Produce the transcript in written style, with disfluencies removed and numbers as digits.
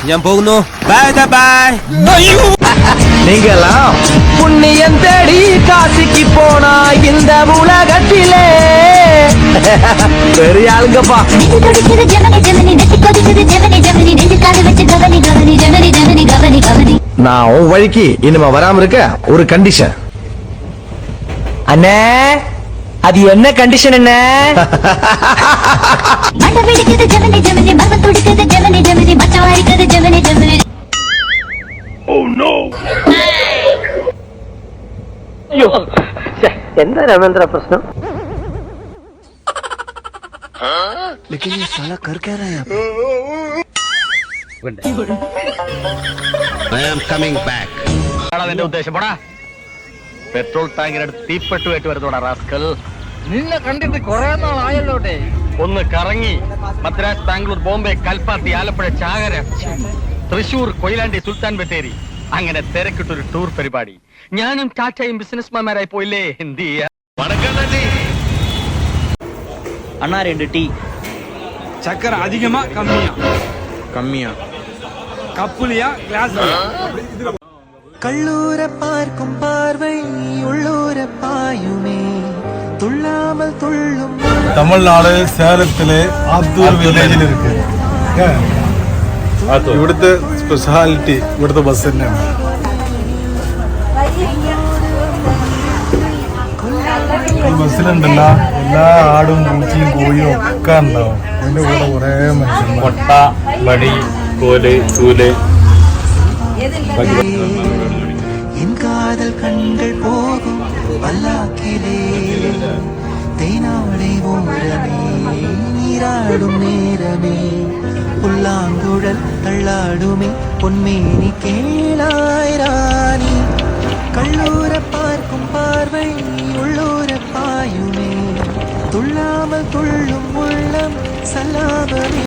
ഞാൻ പോകുന്നു. Bye bye. நீங்கெல்லாம் புண்ணியம் தேடி காசிக்கு போனா இந்த உலகத்திலே பெரிய ஆளுங்கப்பா. நான் உன் வழிக்கு இனிமே வராம இருக்க ஒரு கண்டிஷன். அண்ணே அது என்ன கண்டிஷன் என்ன? എന്താ രമേന്ദ്ര പ്രശ്നം? ഉദ്ദേശം പോടാ. പെട്രോൾ ടാങ്കിനടുത്ത് തീപ്പെട്ടുമായിട്ട് വരുന്നോടാ റാസ്കൽ. നിന്നെ കണ്ടിട്ട് കുറെ നാളായല്ലോട്ടെ. ഒന്ന് കറങ്ങി മദ്രാസ്, ബാംഗ്ലൂർ, ബോംബെ, കൽപ്പാത്തി, ആലപ്പുഴ, ചാകര, തൃശൂർ, കൊയിലാണ്ടി, സുൽത്താൻ ബത്തേരി, അങ്ങനെ തിരക്കിട്ടൊരു ടൂർ പരിപാടി. ഞാനും ടാറ്റയും ബിസിനസ്മാൻമാരായി പോയില്ലേ. എന്ത് ചെയ്യാ? அண்ணா 2 டீ. சக்கரை அதிகமா கம்மியா? கம்மியா. கப்புலியா கிளாஸ்லயா? கள்ளூர பார்க்கும் பார்வை உள்ளூர பாயுமே துள்ளாமல் துள்ளும். തമിഴ്നാട് സേലത്തിലെ ആത്തൂർ വില്ലേജിൽ ഇருக்கு. ഇവിടുത്തെ സ്പെഷ്യാലിറ്റി ഇവിടുത്തെ ബസ് തന്നെയാണ്. ഈ ബസ്സിലുണ്ടല്ല എല്ലാ ആടും പൂച്ചയും കോഴിയും ഒക്കെ ഉണ്ടാവും. അതിന്റെ കൂടെ കുറെ മനുഷ്യന്മാർ. കൊട്ട, വടി, കോല്, ചൂല്. என் காதல் கண்கள் போகும் பல்லாக்கிலே தேனாடை ஓரமே நீராடும் நேரமே புல்லாங்குழல் தள்ளாடுமே பொன்மேனி கேளாயிராணி. கள்ளூர பார்க்கும் பார்வை உள்ளூர பாயுமே துள்ளாமல் துள்ளும் உள்ளம் சல்லாபமே.